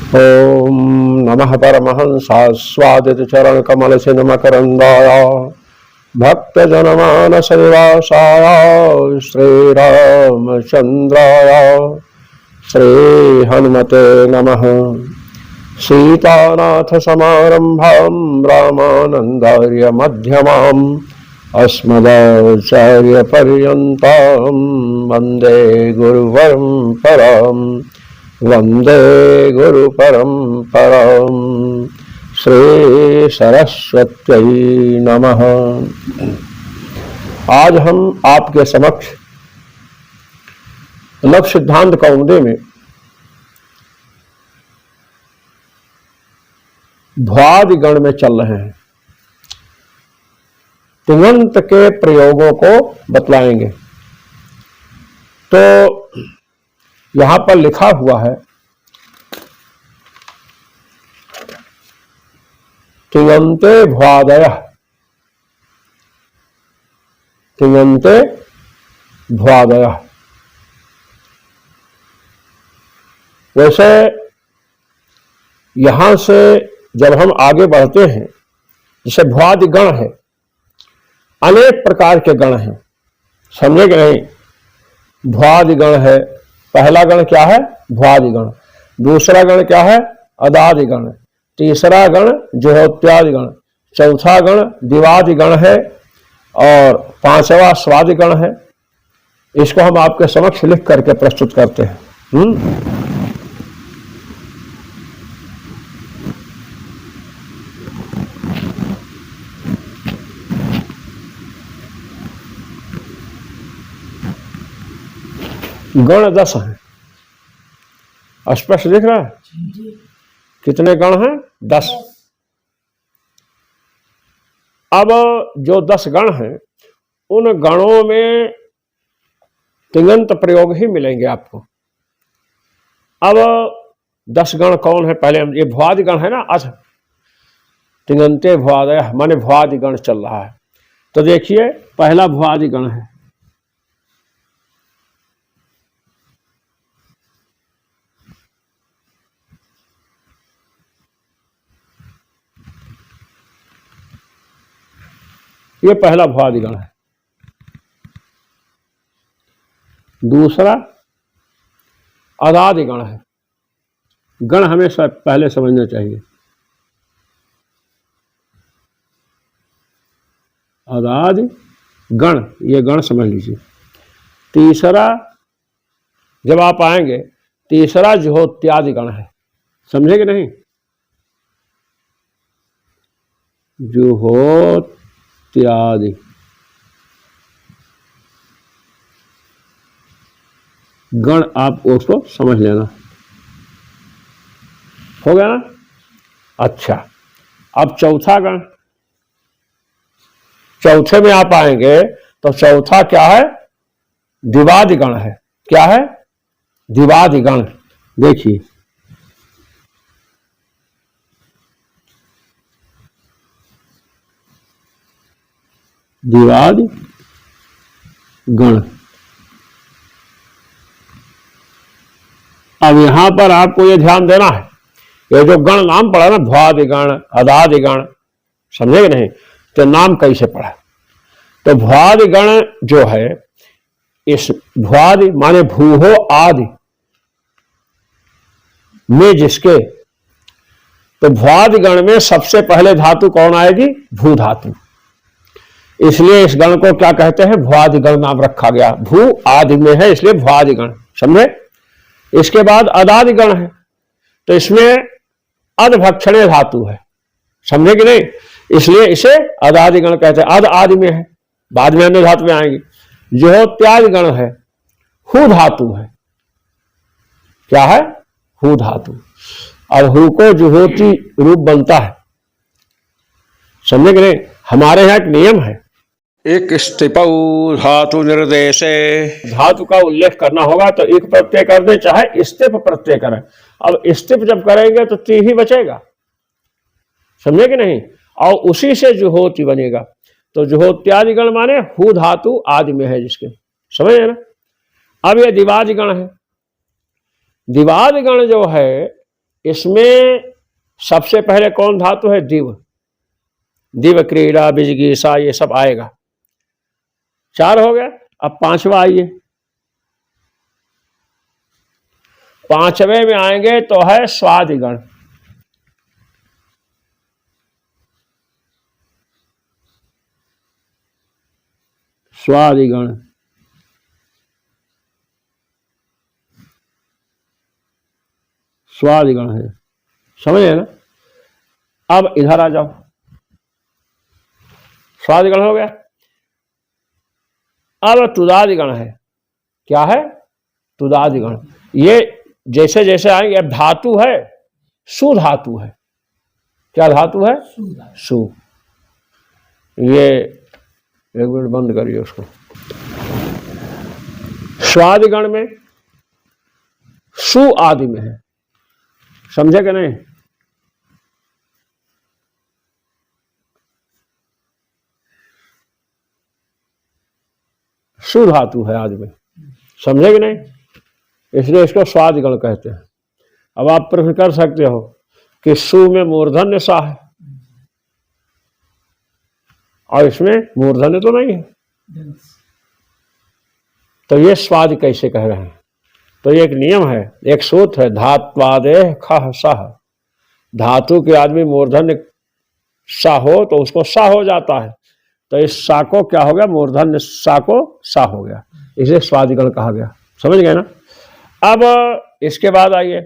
ओम नमः परमहंसास्वादित चरण कमल मकरंदाय भक्तजनमानस निवासाय श्रीरामचंद्राय श्री हनुमते नमः। सीतानाथ समारंभां रामानंदार्य मध्यमाम् अस्मदाचार्य पर्यन्तां वन्दे गुरुपरम्पराम् वंदे गुरु परंपरां। श्री सरस्वत्यै नमः। आज हम आपके समक्ष लव सिद्धांत कौमुदी में भ्वादि गण में चल रहे हैं। तिङन्त के प्रयोगों को बतलाएंगे। तो यहां पर लिखा हुआ है तिङन्ते भ्वादयः, तिङन्ते भ्वादयः। वैसे यहां से जब हम आगे बढ़ते हैं, जैसे भ्वादि गण है, अनेक प्रकार के गण हैं, समझे कि नहीं। भ्वादि गण है, पहला गण क्या है? भ्वादि गण। दूसरा गण क्या है? अदादि गण। तीसरा गण जुहोत्यादि गण। चौथा गण दिवादि गण है और पांचवा स्वादि गण है। इसको हम आपके समक्ष लिख करके प्रस्तुत करते हैं। गण 10 हैं, स्पष्ट दिख रहा है? कितने गण हैं? 10। अब जो 10 गण हैं, उन गणों में तिङन्त प्रयोग ही मिलेंगे आपको। अब 10 गण कौन है? पहले हम ये भ्वादि गण है ना। अच्छा, तिङन्ते भ्वादयः माने भ्वादि गण चल रहा है। तो देखिए, पहला भ्वादि गण है ये पहला भ्वादि गण है। दूसरा अदादि गण है। गण हमें पहले समझना चाहिए। अदादि गण, ये गण समझ लीजिए। तीसरा जब आप आएंगे, तीसरा जुहोत्यादि गण है, समझे कि नहीं। जुहोत्यादि गण आप उसको समझ लेना। हो गया ना। अच्छा, अब चौथा गण, चौथे में आप आएंगे तो चौथा क्या है? दिवादि गण है। क्या है? दिवादि गण। देखिए, दिवादि गण। अब यहां पर आपको ये ध्यान देना है, ये जो गण नाम पड़ा ना, भ्वादि गण, अदादि गण, समझे कि नहीं। तो नाम कैसे पड़ा? तो भ्वादि गण जो है, इस भ्वादि माने भूहो आदि में जिसके, तो भ्वादि गण में सबसे पहले धातु कौन आएगी? भू धातु। इसलिए इस गण को क्या कहते हैं? भ्वादि गण नाम रखा गया। भू आदि में है, इसलिए भ्वादि गण, समझे। इसके बाद अदादि गण है, तो इसमें अधभक्षणे धातु है, समझे कि नहीं। इसलिए इसे अदादि गण कहते हैं। अध आदि में है, बाद में अन्य धातु में आएंगी। जुहोत्यादि गण है, हु धातु है। क्या है? हु धातु। अब हु को जुहोती रूप बनता है, समझे कि नहीं। हमारे यहाँ एक नियम है, एक स्थिपौ धातु निर्देशे, धातु का उल्लेख करना होगा तो एक प्रत्यय कर दे, चाहे स्थिप प्रत्यय करें। अब स्थिप जब करेंगे तो ती ही बचेगा, समझे कि नहीं। और उसी से जुहोती बनेगा। तो जुहोत्यादि गण माने हु धातु आदि में है जिसके, समझे ना। अब ये दिवादि गण है। दिवादि गण जो है इसमें सबसे पहले कौन धातु है? दिव। दिव, क्रीड़ा, बिजगीषा, ये सब आएगा। 4 हो गया। अब 5वां आइए। 5वें में आएंगे तो है स्वादिगण। स्वादिगण, स्वादिगण है, समझे ना? अब इधर आ जाओ। स्वादिगण हो गया। अब तुदादिगण है। क्या है? तुदादिगण। ये जैसे जैसे आएंगे। अब धातु है, सु धातु है। क्या धातु है? सु। ये एक मिनट बंद करिए उसको। स्वादिगण में सु आदि में है, समझे कि नहीं? सु धातु है आदि में, समझे कि नहीं? इसलिए इसको स्वादिगण कहते हैं। अब आप प्रश्न कर सकते हो कि सु में मूर्धन्य सा है और इसमें मूर्धन्य तो नहीं है, तो ये स्वाद कैसे कह रहे हैं? तो ये एक नियम है, एक सूत्र है, धात्वादेह खः सः। धातु के आदमी मूर्धन्य सा हो तो उसको सा हो जाता है, तो इस सा को क्या हो गया? मूर्धन्य सा को सा हो गया, इसे स्वादिगण कहा गया। समझ गए ना? अब इसके बाद आइए,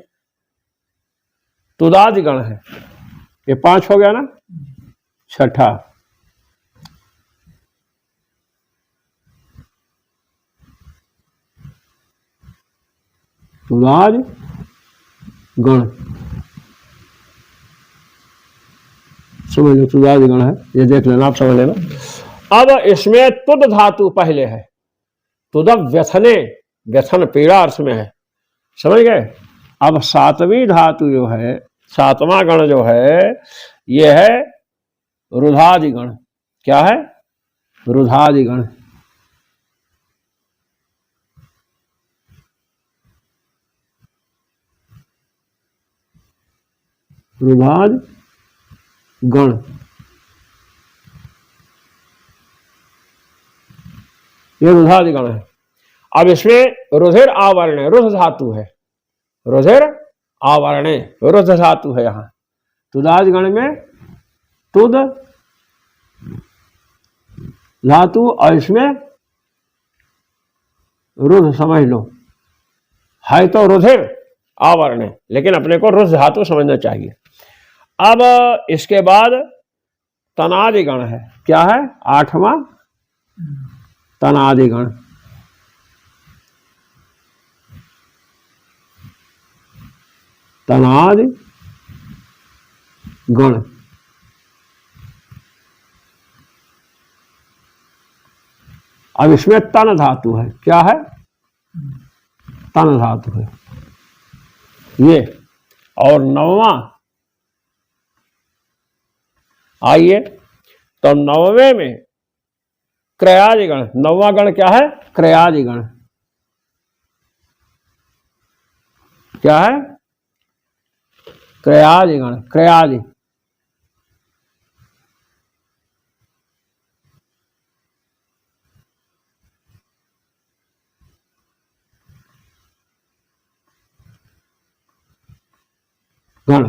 तुदादिगण है। ये 5 हो गया ना? 6ठा तुदादि गण। समझ लो, तुदादि गण है, ये देख लेना, आप समझ लेना। अब इसमें तुद धातु पहले है। तुदब व्यथने, व्यथन पीड़ा अर्थ में है, समझ गए? अब 7वीं धातु जो है, 7वां गण जो है, ये है रुधादिगण। क्या है? रुधादिगण। रुधाद गण, ये रुधादिगण है। अब इसमें रुधिर आवरणे, रुध धातु है। रुधिर आवरणे, रुध धातु है। यहां तुदादिगण में तुद धातु और इसमें रुध, समझ लो, है तो रुधिर आवरणे, लेकिन अपने को रुध धातु समझना चाहिए। अब इसके बाद तनादिगण है। क्या है? 8वां तनादिगण। तनादि गण। अब इसमें तन धातु है। क्या है? तन धातु है ये। और 9वां आइए, तो 9वें में क्रयादिगण। 9वां गण क्या है? क्रयादिगण। क्या है? क्रयादिगण। क्रयादि, गण।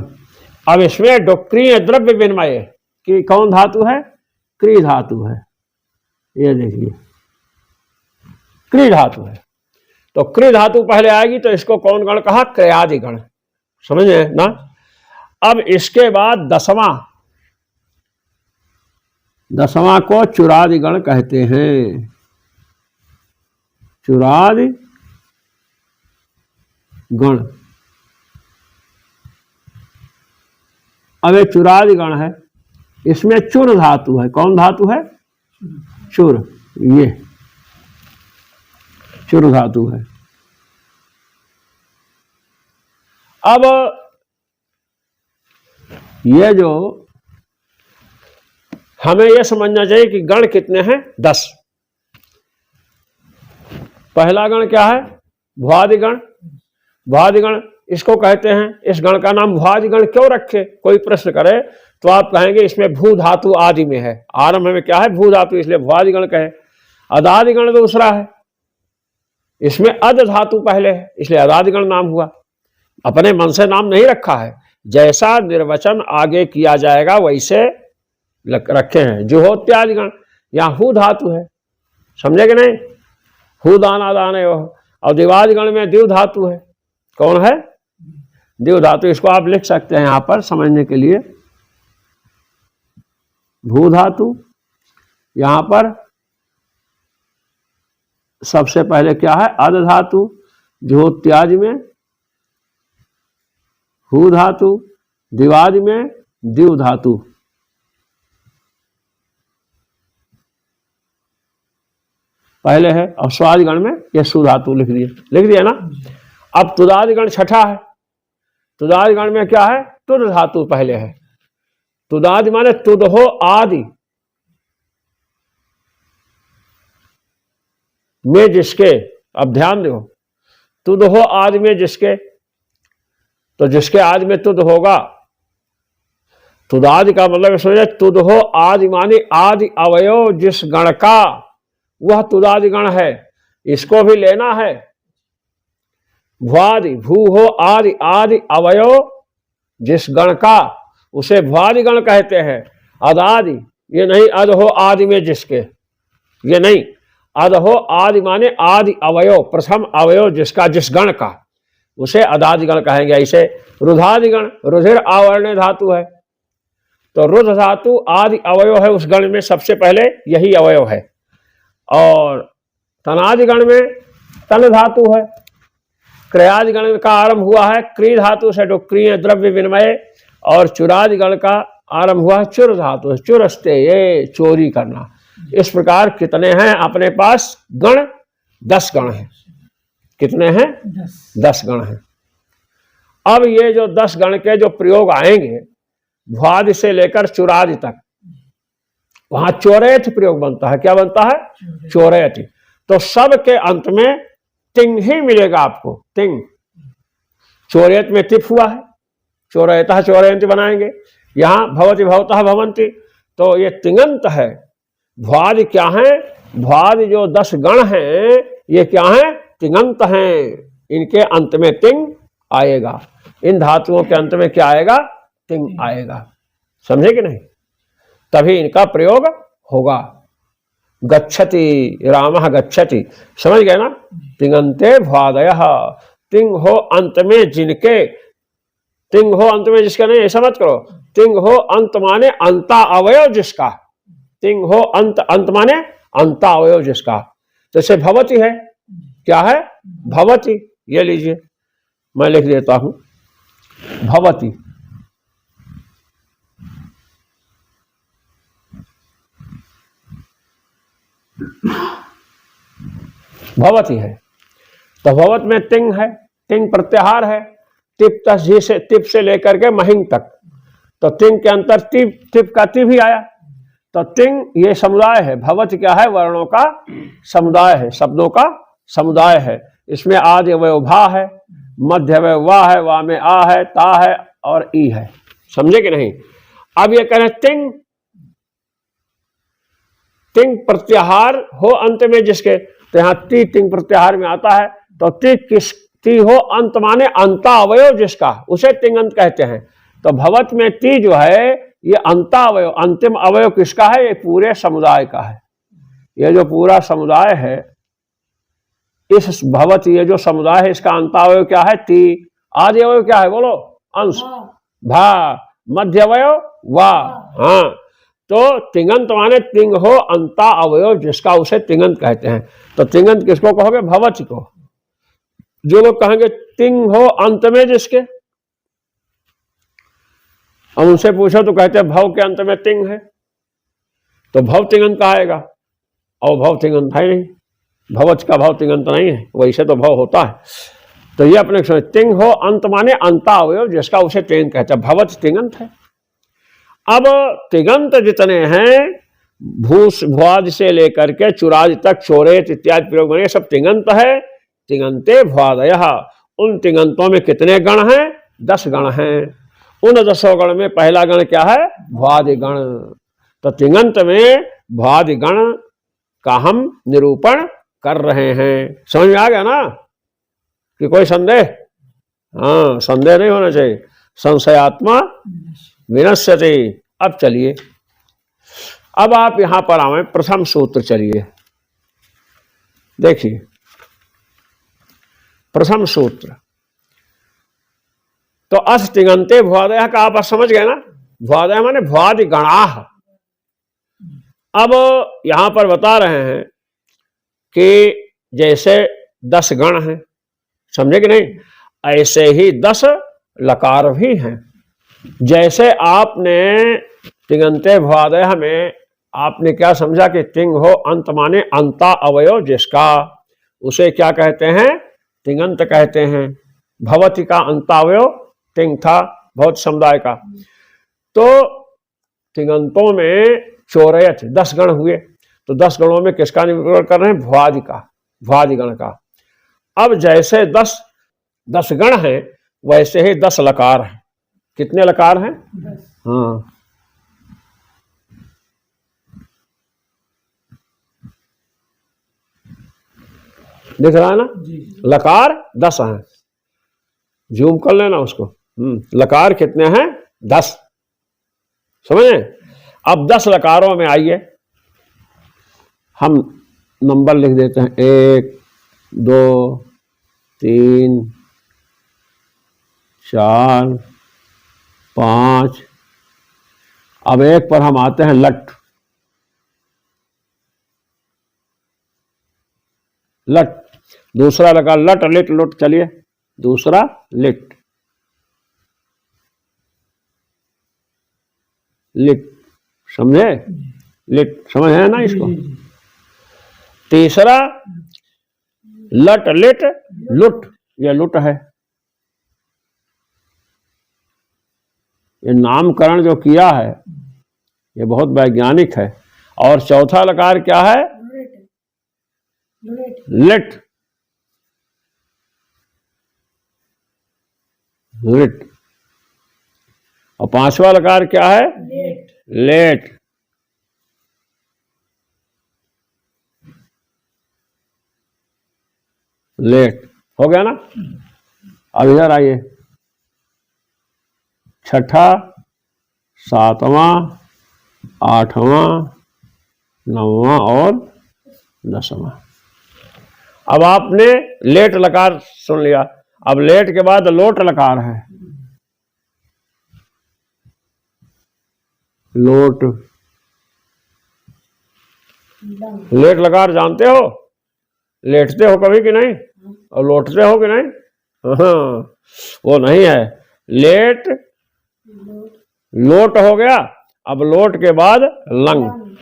अब इसमें डोक्रीय द्रव्य विनिमय की कौन धातु है? क्री धातु है। ये देखिए, क्री धातु है। तो क्री धातु पहले आएगी, तो इसको कौन गण कहा? क्रयादिगण। समझे ना? अब इसके बाद 10वां को चुरादिगण कहते हैं। चुरादि गण। अब ये चुरादिगण है, इसमें चुर धातु है। कौन धातु है? चुर। ये चुर धातु है। अब ये जो हमें यह समझना चाहिए कि गण कितने हैं? 10। पहला गण क्या है? भ्वादिगण। भ्वादिगण इसको कहते हैं, इस गण का नाम भुआदि गण क्यों रखे? कोई प्रश्न करे तो आप कहेंगे इसमें भू धातु आदि में है, आरंभ में क्या है? भू धातु, इसलिए भुआदि गण कहे। अदादि गण दूसरा है, इसमें अद धातु पहले है, इसलिए अदादि गण नाम हुआ। अपने मन से नाम नहीं रखा है, जैसा निर्वचन आगे किया जाएगा वैसे रखे हैं। जुहोत्यादि गण, यहाँ हु धातु है, समझे कि नहीं? हु दाना दाने हो। और दिवादि गण में द्यू धातु है, कौन है? द्यू धातु। इसको आप लिख सकते हैं यहां पर समझने के लिए, भू धातु। यहां पर सबसे पहले क्या है? अद धातु। जुहोत्याज में हु धातु, दिवादि में द्यू धातु। पहले है, और स्वादि गण में ये सु धातु लिख दिया ना। अब तुदादि गण छठा है। तुदादि गण में क्या है? तुद धातु पहले है। तुदादि माने तुद हो आदि में जिसके, अब ध्यान दो, तुद हो आदि में जिसके, तो जिसके आदि में तुद होगा, तुदादि का मतलब समझे, तुद हो आदि माने आदि अवयव जिस गण का, वह तुदादि गण है। इसको भी लेना है। भुआदि, भू हो आदि, आदि अवयव जिस गण का, उसे भुआदि गण कहते हैं। अदादि, ये नहीं अद हो आदि में जिसके, ये नहीं। अद हो आदि माने आदि अवयव, प्रथम अवयव जिसका, जिस गण का, उसे अदादि गण कहेंगे। ऐसे रुधादि गण, रुधिर आवरण धातु है, तो रुध धातु आदि अवयव है उस गण में, सबसे पहले यही अवयव है। और तनादि गण में तन धातु है। क्रयादि गण का आरंभ हुआ है क्री धातु से, जो क्रिय द्रव्य विनिमय। और चुरादि गण का आरंभ हुआ है चुर धातु से, चुरस्ते, ये चोरी करना। इस प्रकार कितने हैं अपने पास गण? 10 गण हैं। कितने हैं? 10 गण हैं। अब ये जो 10 गण के जो प्रयोग आएंगे, भुआदि से लेकर चुरादि तक, वहां चोरेथ प्रयोग बनता है। क्या बनता है? चोरेथ। तो सब के अंत में तिंग ही मिलेगा आपको, तिंग। चोरेथ में तिप हुआ है, चोरेतः चोरयंती बनाएंगे। यहां भवति भवतः भवंती, तो ये तिंगंत है। भुआदि क्या है? भुआदि जो 10 गण हैं, ये क्या है? तिंगंत हैं। इनके अंत में तिंग आएगा। इन धातुओं के अंत में क्या आएगा? तिंग आएगा। समझे कि नहीं? तभी इनका प्रयोग होगा। गच्छति, रामः गच्छति, समझ गए ना? तिंगंते भुआदयः, तिंग हो अंत में जिनके, तिंग हो अंत में जिसका, नहीं ऐसा मत करो। तिंग हो अंत माने अंता अवयव जिसका, तिंग हो अंत, अंत माने अंता अवयव जिसका। जैसे भवति है, क्या है? भवति। ये लीजिए, मैं लिख देता हूं, भवति। भवति है, तो भवत में तिंग है, तिंग प्रत्याहार है। टिप तस्जी से, टिप से लेकर के महिंग तक, तो तिंग के अंतर टिप, टिप का ति भी आया। तो तिंग ये समुदाय है। भवत क्या है? वर्णों का समुदाय है, शब्दों का समुदाय है। इसमें आदि अवयव भा है, मध्य अवयव वा है, वा में आ है, ता है और ई है। समझे कि नहीं? अब ये कह रहे तिंग, तिंग प्रत्याहार हो अंत में जिसके, तो यहां ती तिंग प्रत्याहार में आता है। तो ती किस, ती हो अंत माने अंता अवयव जिसका, उसे तिंगंत कहते हैं। तो भवत में ती जो है, ये अंता अवयव, अंतिम अवयव किसका है? ये पूरे समुदाय का है। ये जो पूरा समुदाय है, इस भवत, ये जो समुदाय है, इसका अंता अवयव क्या है? ती। आदि अवयव क्या है? बोलो, अंश, भा। मध्य अवयव वा। हाँ, तो तिंगंत माने तिंग हो अंता अवयव जिसका, उसे तिंगंत कहते हैं। तो तिंगंत किसको कहोगे? भवच को। जो लोग कहेंगे तिंग हो अंत में जिसके, अब उनसे पूछो तो कहते हैं भव के अंत में तिंग है, तो भव तिंगंत कहाएगा। और भव तिंगंत है नहीं, भवच का भव तिंगंत नहीं है, वैसे तो भव होता है। तो ये अपने समझ, तिंग हो अंत माने अंता अवयव जिसका, उसे तिंग कहते हैं। भवच तिंगंत है। अब तिगंत जितने हैं, भुआदि से लेकर के चुरादि तक, चोरेत इत्यादि प्रयोग बने, सब तिगंत है। तिगंते भुआदयः, उन तिङंतों में कितने गण हैं? 10 गण हैं। उन 10 गण में पहला गण क्या है? भ्वादि गण। तो तिङंत में भ्वादि गण का हम निरूपण कर रहे हैं। समझ में आ गया ना कि कोई संदेह? हाँ, संदेह नहीं होना चाहिए। संशयात्मा विनश्यते। अब चलिए, अब आप यहां पर आवे प्रथम सूत्र। चलिए देखिए प्रथम सूत्र। तो अस तिङन्ते भ्वादयः का आप समझ गए ना? भ्वादय माने भ्वादि गणाः। अब यहां पर बता रहे हैं कि जैसे 10 गण हैं, समझे कि नहीं, ऐसे ही 10 लकार भी हैं। जैसे आपने तिङन्ते भ्वादयः में आपने क्या समझा कि तिंग हो अंत माने अंता अवयव जिसका, उसे क्या कहते हैं? तिङन्त कहते हैं। भवति का अंतावयव तिंग था, भवत समुदाय का। तो तिङन्तों में चोरयत 10 गण हुए। तो 10 गणों में किसका निरूपण कर रहे हैं? भ्वादि का, भ्वादि गण का। अब जैसे 10 गण हैं वैसे ही 10 लकार हैं। कितने लकार हैं? 10। हाँ, दिख रहा है ना? लकार 10 हैं। जूम कर लेना उसको। लकार कितने हैं? 10। समझे? अब 10 लकारों में आइए हम नंबर लिख देते हैं 1 2 3 4 5। अब एक पर हम आते हैं लट। लट दूसरा लगा लट लिट लुट। चलिए दूसरा लिट, लिट, समझे? लिट समझ है ना इसको? तीसरा लट लिट लुट, यह लुट है। ये नामकरण जो किया है ये बहुत वैज्ञानिक है। और चौथा लकार क्या है? लिट, लिट। और 5वां लकार क्या है? लेट। लेट हो गया ना? अब इधर आइए, 6ठा 7वां 8वां 9वां और 10वां। अब आपने लेट लकार सुन लिया। अब लेट के बाद लोट लकार है। लोट, लेट लकार जानते हो? लेटते हो कभी कि नहीं? और लोटते हो कि नहीं? हाँ, वो नहीं है। लेट लोट हो गया। अब लोट के बाद लंग।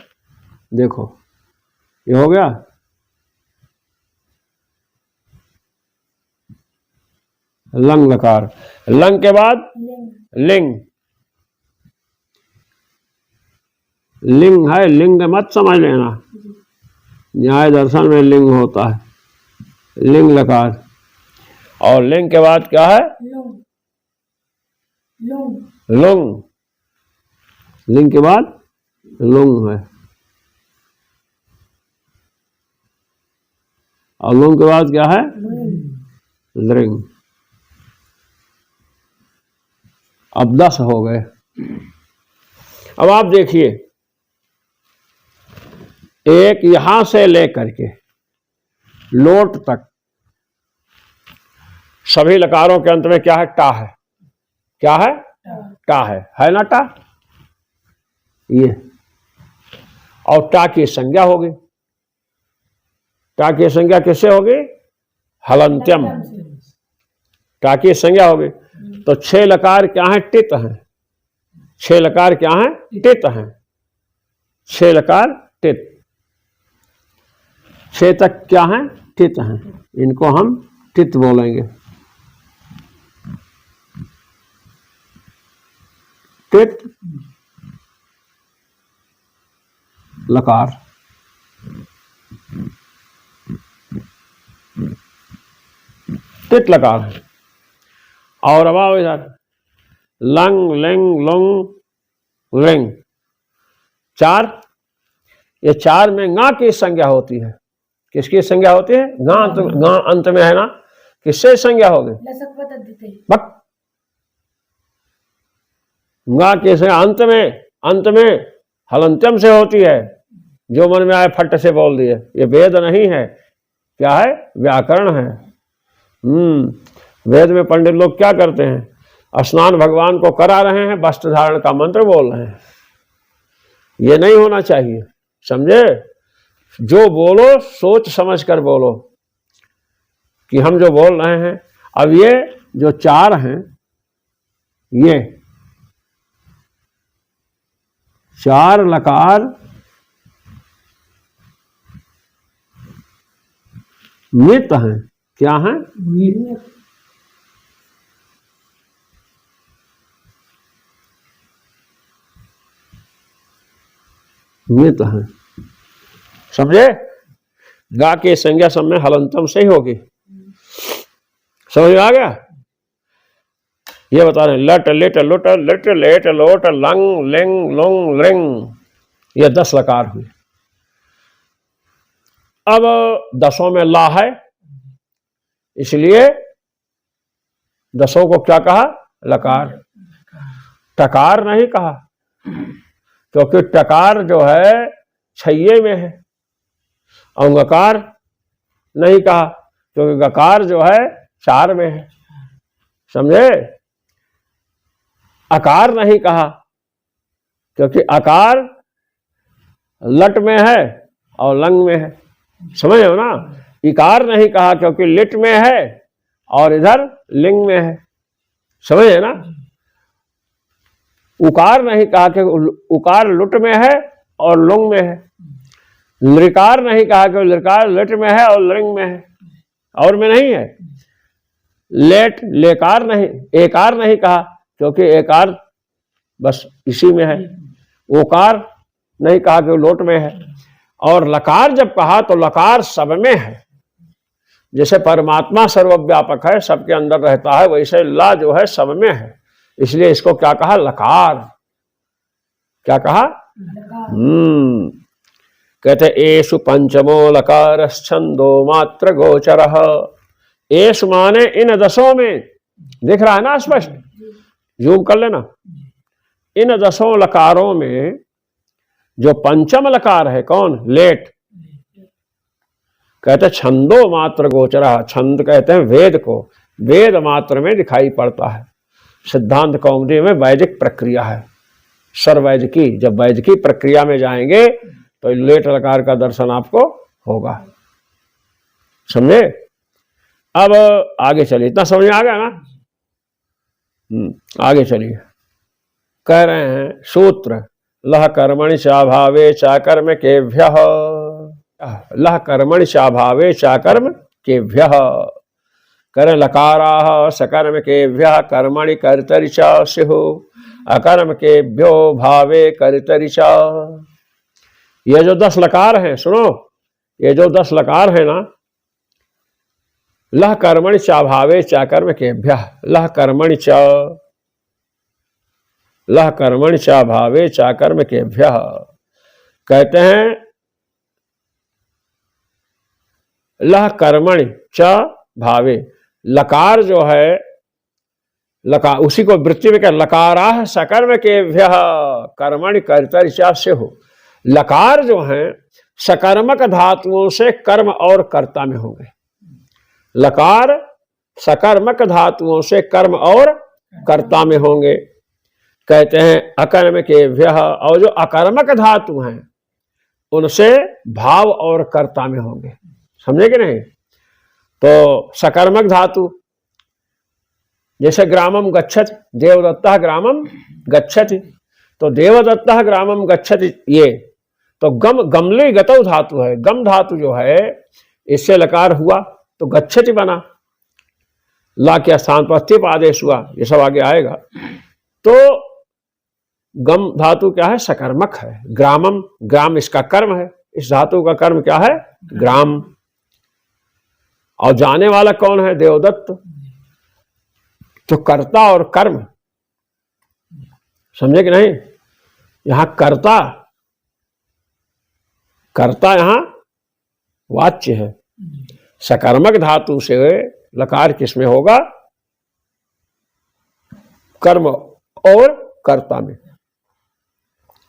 देखो ये हो गया। लंग लकार। लंग के बाद लिंग। लिंग है, लिंग मत समझ लेना, न्याय दर्शन में लिंग होता है। लिंग लकार। और लिंग के बाद क्या है? लुंग। लिंग के बाद लुंग है। और लुंग के बाद क्या है? लृंग। अब 10 हो गए। अब आप देखिए, एक यहां से लेकर के लोट तक सभी लकारों के अंत में क्या है? टा है। क्या है? टा है ना? टा ये। और टा की संज्ञा होगी। टा की संज्ञा किससे होगी? हलंत्यम। टा की संज्ञा होगी। तो 6 लकार क्या है? टित हैं। 6 लकार क्या है? टित हैं। 6 लकार टित। 6 तक क्या है? टित हैं। इनको हम टित बोलेंगे। टित लकार। टित लकार है। और अब आओ इधर, लंग लेंग लुंग लेंग, 4। ये 4 में गा की संज्ञा होती है। किसकी संज्ञा होती है? गा अंत में है ना, किससे संज्ञा होगी? बक गा के संज्ञा अंत में हलंत्यम से होती है। जो मन में आए फट से बोल दिए। ये वेद नहीं है, क्या है? व्याकरण है। वेद में पंडित लोग क्या करते हैं? स्नान भगवान को करा रहे हैं, वस्त्र धारण का मंत्र बोल रहे हैं। ये नहीं होना चाहिए, समझे? जो बोलो सोच समझ कर बोलो कि हम जो बोल रहे हैं। अब ये जो 4 हैं, ये 4 लकार मित हैं। क्या हैं? मित हैं, समझे? गा की संज्ञा सब में हलंतम से ही होगी। समझ में आ गया? ये बता रहे लट लिट लुट लिट लेट लोट लंग लेंग लुंग लिंग, ये 10 लकार हुए। अब 10 में ला है, इसलिए 10 को क्या कहा? लकार। टकार नहीं कहा, क्योंकि टकार जो है 6 में है। और गकार नहीं कहा, क्योंकि गकार जो है 4 में है। समझे? अकार नहीं कहा, क्योंकि अकार लट में है और लंग में है। समझ हो ना? इकार नहीं कहा, क्योंकि लिट में है और इधर लिंग में है। समझे ना? उकार नहीं कहा, क्योंकि उकार लुट में है और लुंग में है। लृकार नहीं कहा, क्योंकि लृकार लिट में है और लिंग में है, और में नहीं है। लेट लेकार नहीं, एकार नहीं कहा, क्योंकि एकार बस इसी में है। ओकार नहीं कहा, क्योंकि लोट में है। और लकार जब कहा तो लकार सब में है। जैसे परमात्मा सर्वव्यापक है, सबके अंदर रहता है, वैसे ला जो है सब में है। इसलिए इसको क्या कहा? लकार। क्या कहा? कहते एषु पंचमो लकार छंदो मात्र गोचरः। एषु माने इन 10 में, दिख रहा है ना स्पष्ट? जूम कर लेना। इन 10 लकारों में जो पंचम लकार है कौन? लेट। कहते छंदो मात्र गोचरः। छंद कहते हैं वेद को, वेद मात्र में दिखाई पड़ता है। सिद्धांत कौमुदी में वैदिक प्रक्रिया है, सर्वैदिकी। जब वैदिकी प्रक्रिया में जाएंगे तो लेट लकार का दर्शन आपको होगा। समझे? अब आगे चलिए। इतना समझ में आ गया ना? आगे चलिए। कह रहे हैं सूत्र, लह कर्मणि चाभावे चाकर्म केभ्यः। लह कर्मणि चाभावे चाकर्म केभ्यः। करे लकाराः सकर्म केभ्यः कर्मणि कर्तरि च स्युः अकर्म केभ्यो भावे कर्तरि च। ये जो 10 लकार हैं, सुनो, ये जो 10 लकार है ना, लह कर्मणि चाभावे चाकर्म केभ्यः। लह कर्मणि च, लह कर्मणि चाभावे चाकर्म केभ्यः। कहते हैं लह कर्मणि च भावे। लकार जो है, लकार उसी को वृत्ति में क्या? लकाराः सकर्म केभ्यः कर्मणि कर्तरि च स्युः। लकार जो है सकर्मक धातुओं से कर्म और कर्ता में होंगे। लकार सकर्मक धातुओं से कर्म और कर्ता में होंगे। कहते हैं अकर्म केभ्यः। और जो अकर्मक धातु हैं उनसे भाव और कर्ता में होंगे। समझे कि नहीं? तो सकर्मक धातु जैसे ग्रामम गच्छति, देवदत्तः ग्रामम गच्छति, तो देवदत्तः ग्रामम गच्छति, ये तो गमली गतौ धातु है। गम धातु जो है इससे लकार हुआ तो गच्छति बना। ला के स्थान पर स्थिप आदेश हुआ, ये सब आगे आएगा। तो गम धातु क्या है? सकर्मक है। ग्रामम, ग्राम इसका कर्म है। इस धातु का कर्म क्या है? ग्राम। और जाने वाला कौन है? देवदत्त। तो कर्ता और कर्म, समझे कि नहीं? यहां कर्ता, कर्ता यहां वाच्य है। सकर्मक धातु से लकार किसमें होगा? कर्म और कर्ता में।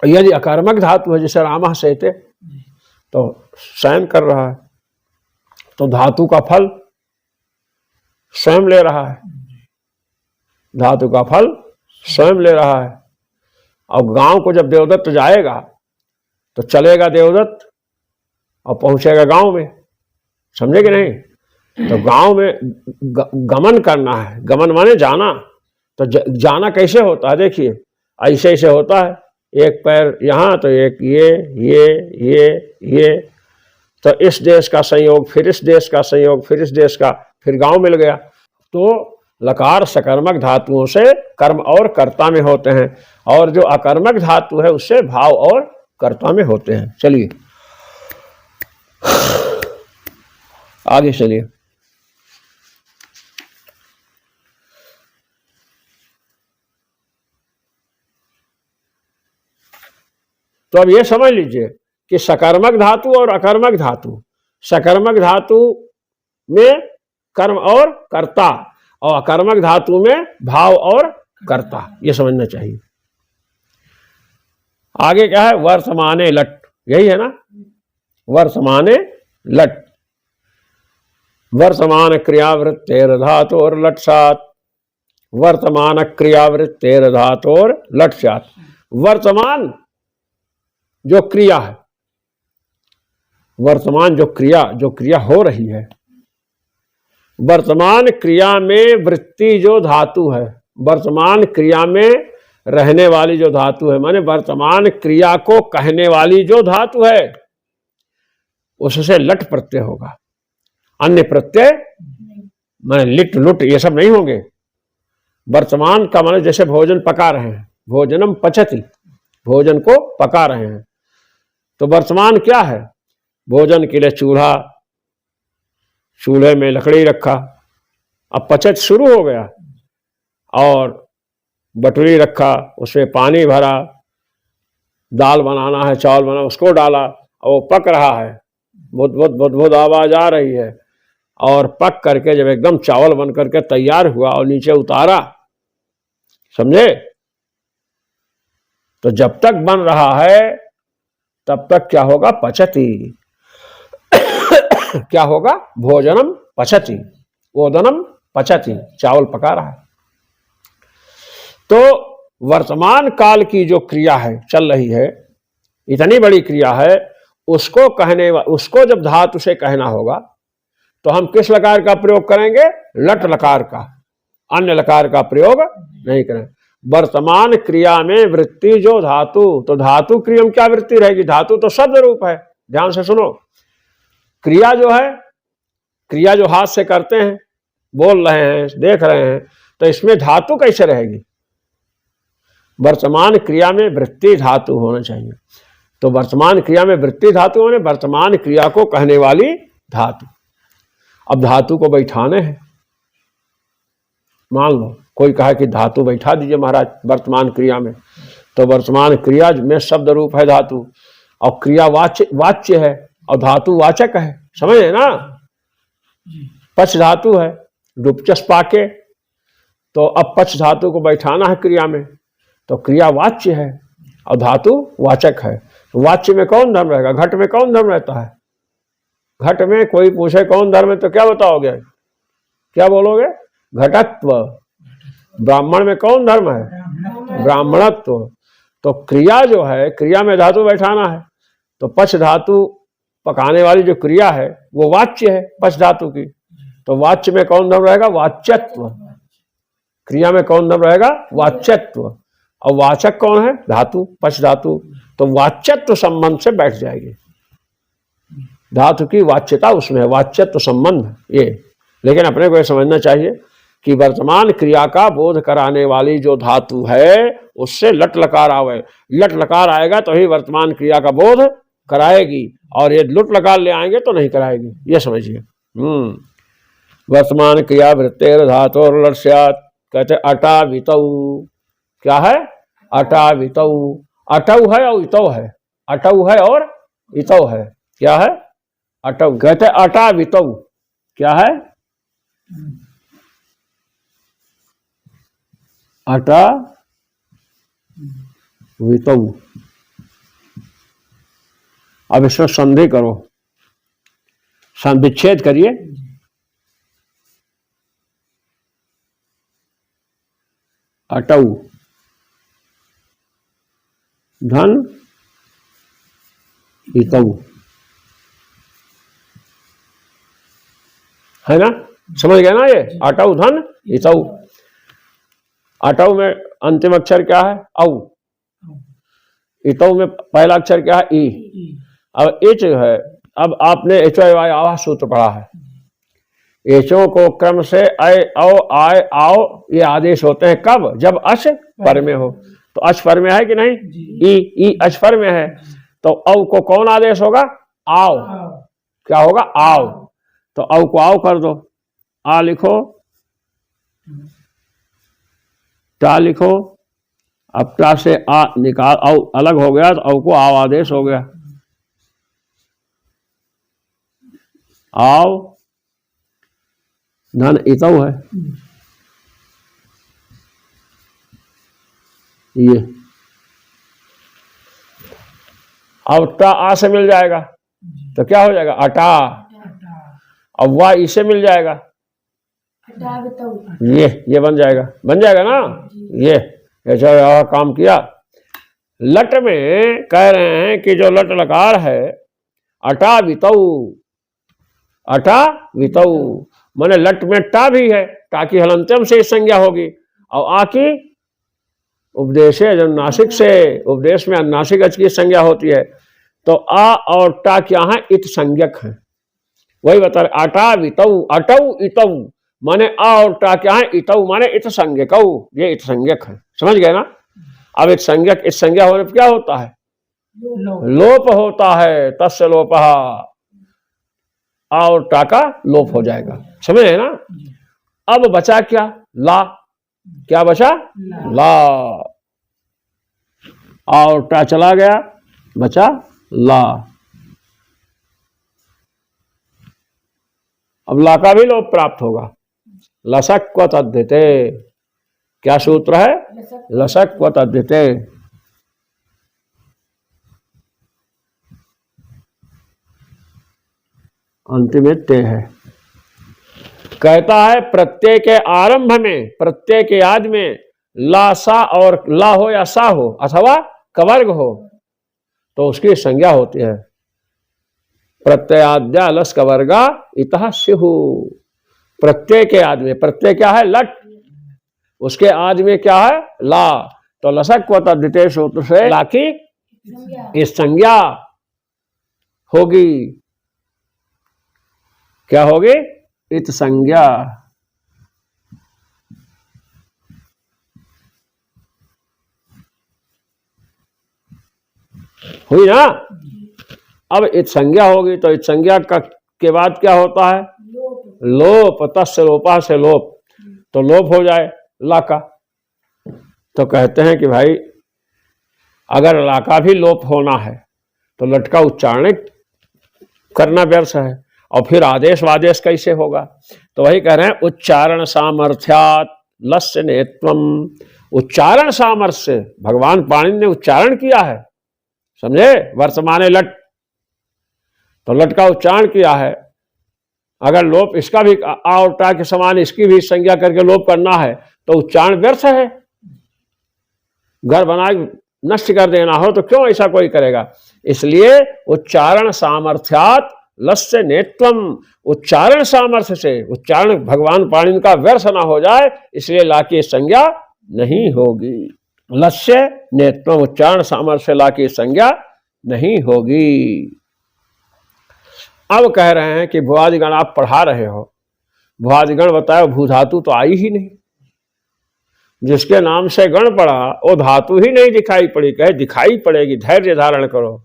यदि अकर्मक धातु है, जैसे रामः सहते, तो शयन कर रहा है, तो धातु का फल स्वयं ले रहा है, धातु का फल स्वयं ले रहा है। अब गांव को जब देवदत्त जाएगा तो चलेगा देवदत्त और पहुंचेगा गांव में, समझे कि नहीं? तो गांव में गमन करना है, गमन माने जाना। तो जाना कैसे होता है? देखिए ऐसे ऐसे होता है, एक पैर यहाँ तो एक ये, तो इस देश का संयोग, फिर इस देश का संयोग, फिर इस देश का, फिर गांव मिल गया। तो लकार सकर्मक धातुओं से कर्म और कर्ता में होते हैं, और जो अकर्मक धातु है उससे भाव और कर्ता में होते हैं। चलिए आगे चलिए। तो अब ये समझ लीजिए कि सकर्मक धातु और अकर्मक धातु, सकर्मक धातु में कर्म और कर्ता, और अकर्मक धातु में भाव और कर्ता, ये समझना चाहिए। आगे क्या है? वर्तमाने लट, यही है ना? वर्तमाने लट, वर्तमान क्रियावृत्तेर धातु और लट सात, वर्तमान क्रियावृत्तेर धातु और लट सात। वर्तमान जो क्रिया है, वर्तमान जो क्रिया हो रही है, वर्तमान क्रिया में वृत्ति जो धातु है, वर्तमान क्रिया में रहने वाली जो धातु है, माने वर्तमान क्रिया को कहने वाली जो धातु है, उससे लट प्रत्यय होगा। अन्य प्रत्यय माने लिट लुट ये सब नहीं होंगे। वर्तमान का माने जैसे भोजन पका रहे हैं, भोजनम पचति, भोजन को पका रहे हैं, तो वर्तमान क्या है? भोजन के लिए चूल्हा, चूल्हे में लकड़ी रखा, अब पचत शुरू हो गया, और बटुरी रखा, उसमें पानी भरा, दाल बनाना है, चावल बना, उसको डाला, और वो पक रहा है, बुद आवाज आ रही है, और पक करके जब एकदम चावल बन करके तैयार हुआ और नीचे उतारा, समझे? तो जब तक बन रहा है तब तक क्या होगा? पचति। क्या होगा? भोजनम पचति, ओदनम पचति, चावल पका रहा है। तो वर्तमान काल की जो क्रिया है, चल रही है, इतनी बड़ी क्रिया है, उसको कहने, उसको जब धातु से कहना होगा तो हम किस लकार का प्रयोग करेंगे? लट लकार का, अन्य लकार का प्रयोग नहीं करें। वर्तमान क्रिया में वृत्ति जो धातु, तो धातु क्रिया में क्या वृत्ति रहेगी? धातु तो शब्द रूप है, ध्यान से सुनो। क्रिया जो है, क्रिया जो हाथ से करते हैं, बोल रहे हैं, देख रहे हैं, तो इसमें धातु कैसे रहेगी? वर्तमान क्रिया में वृत्ति धातु होना चाहिए। तो वर्तमान क्रिया में वृत्ति धातु होने, वर्तमान क्रिया को कहने वाली धातु। अब धातु को बैठाने हैं, मान लो कोई कहा कि धातु बैठा दीजिए महाराज वर्तमान क्रिया में, तो वर्तमान क्रिया में शब्द रूप है धातु, और क्रिया वाच्य है, और धातु वाचक है, समझे ना? पच धातु है, डुपचस पाके, तो अब पच धातु को बैठाना है क्रिया में, तो क्रिया वाच्य है और धातु वाचक है। वाच्य में कौन धर्म रहेगा? घट में कौन धर्म रहता है? घट में कोई पूछे कौन धर्म है तो क्या बताओगे? क्या बोलोगे? घटत्व। ब्राह्मण में कौन धर्म है? ब्राह्मणत्व। तो क्रिया जो है, क्रिया में धातु बैठाना है, तो पच धातु पकाने वाली जो क्रिया है वो वाच्य है पच धातु की, तो वाच्य में कौन धर्म रहेगा? वाच्यत्व। क्रिया में कौन धर्म रहेगा? वाच्यत्व। और वाचक कौन है? धातु, पच धातु। तो वाच्यत्व संबंध से बैठ जाएगी, धातु की वाच्यता उसमें है, वाच्यत्व संबंध ये। लेकिन अपने को यह समझना चाहिए कि वर्तमान क्रिया का बोध कराने वाली जो धातु है उससे लट लकार आवे, लट लकार आएगा तो ही वर्तमान क्रिया का बोध कराएगी, और ये लुट लकार ले आएंगे तो नहीं कराएगी, ये समझिए। वर्तमान क्रिया वृत्तेर धातु और लट स्यात्, कहते अटावितौ। क्या है? अटावितौ। अटौ है और इतौ है, अटौ है और इतौ है। क्या है? अटौ। कहते अटावितौ। क्या है? अटावितौ। अब इसमें संधि करो, विच्छेद करिए। अटौ धन इतौ, है ना? समझ गए ना? ये अटौ धन इतौ। अटौ में अंतिम अक्षर क्या है? औ। इतौ में पहला अक्षर क्या है? ई। अब इच है। अब आपने एचो आवाज सूत्र पढ़ा है। एचों को क्रम से अय औ आय आओ ये आदेश होते हैं। कब? जब अश पर में हो। तो अश पर में है कि नहीं? ई अश पर में है। तो औ को कौन आदेश होगा? आओ। क्या होगा? आओ। तो औ को आओ कर दो। आ लिखो, टा लिखो। अब टा से आ निकाल, औ अलग हो गया तो औ को आओ आदेश हो गया। आओ धन इतौ है। ये अब टा आ से मिल जाएगा तो क्या हो जाएगा? अटा। अब वाह इसे मिल जाएगा, ये बन जाएगा। बन जाएगा ना? ये ऐसा काम किया। लट में कह रहे हैं कि जो लट लकार है, अटा वितौ। अटा वितौ माने लट में टा भी है, टा की हलंत्यम से संज्ञा होगी। और आ की उपदेश है जो नासिक से, उपदेश में नासिक अच की संज्ञा होती है। तो आ और टा क्या है? इत संज्ञक है। वही बता रहे अटा वितौ। अटौ इतौ माने आ और टा क्या है? इतौ माने इत संज्ञक। ये इत संज्ञक है। समझ गए ना? अब इत संज्ञक, इस संज्ञा होने पर क्या होता है? लोप होता है। तस्य लोप। आ और टा का लोप हो जाएगा। समझे ना? अब बचा क्या? ला। क्या बचा? ला। आ और टा चला गया, बचा ला। अब ला का भी लोप प्राप्त होगा। लसक क्व तद्धिते। क्या सूत्र है? लसक क्व तद्धिते। अंतिम ते है। कहता है प्रत्यय के आरंभ में, प्रत्यय के आदि में ला सा और ला हो या सा हो अथवा कवर्ग हो तो उसकी संज्ञा होती है। प्रत्ययाद्या लस कवर्गा इतः स्युः। प्रत्यय के आदि में, प्रत्यय क्या है? लट। उसके आदि में क्या है? ला। तो लसक व तद्धिते सूत्र से ला की इस संज्ञा होगी। क्या होगी? इत संज्ञा। हुई ना? अब इत संज्ञा होगी तो इत संज्ञा का के बाद क्या होता है? लोप। तस्य लोपा से लोप। तो लोप हो जाए ला का। तो कहते हैं कि भाई अगर ला का भी लोप होना है तो लट का उच्चारण करना व्यर्थ है। और फिर आदेश वादेश कैसे होगा? तो वही कह रहे हैं उच्चारण सामर्थ्यात् लस्य नेत्वम। उच्चारण सामर्थ्य, भगवान पाणिनि ने उच्चारण किया है। समझे? वर्तमाने लट, तो लट का उच्चारण किया है। अगर लोप इसका भी आ और टा के समान इसकी भी संज्ञा करके लोप करना है तो उच्चारण व्यर्थ है। घर बना नष्ट कर देना हो तो क्यों ऐसा कोई करेगा? इसलिए उच्चारण सामर्थ्यात् लस्य नेत्वम। उच्चारण सामर्थ्य से, उच्चारण भगवान पाणिनि का व्यर्थ ना हो जाए इसलिए ला की संज्ञा नहीं होगी। लस्य नेत्वम, उच्चारण सामर्थ्य से ला की संज्ञा नहीं होगी। अब कह रहे हैं कि भुआदिगण आप पढ़ा रहे हो, भुआदिगण बताओ भू धातु तो आई ही नहीं। जिसके नाम से गण पड़ा वो धातु ही नहीं दिखाई पड़ी। कहे दिखाई पड़ेगी, धैर्य धारण करो।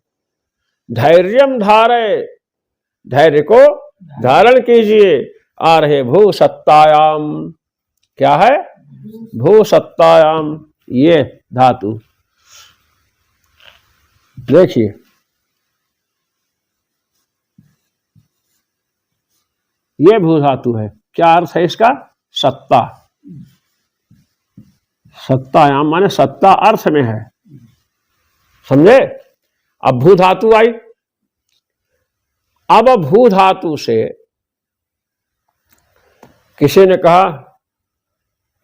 धैर्यम धारे, धैर्य को धारण कीजिए। आ रहे भू सत्तायाम। क्या है? भू सत्तायाम, ये धातु देखिए, ये भू धातु है। क्या अर्थ है इसका? सत्ता। सत्तायाम माने सत्ता अर्थ में है, समझे? अब भू धातु आई। अब भू धातु से किसी ने कहा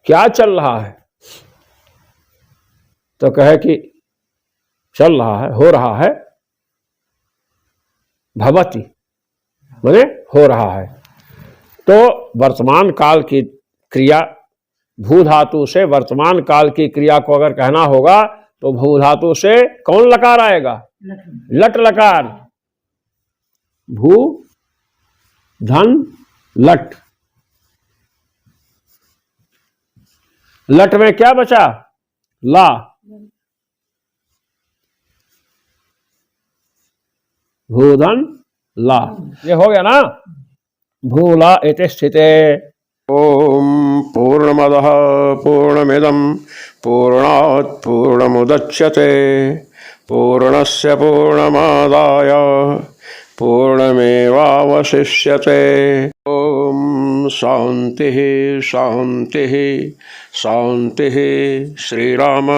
क्या चल रहा है, तो कहे कि चल रहा है, हो रहा है, भवति माने हो रहा है। तो वर्तमान काल की क्रिया, भू धातु से वर्तमान काल की क्रिया को अगर कहना होगा तो भू धातु से कौन लकार आएगा? लट लकार। भू धन लट। लट में क्या बचा? ला। भूधन ला, ये हो गया ना? भूला इति स्थिते। ओम पूर्णमदः पूर्णमिदं पूर्णात् पूर्णमुदच्यते पूर्णस्य पूर्णमादाय पूर्णमेवावशिष्यते। ओम शांति शांति शांति। श्रीराम।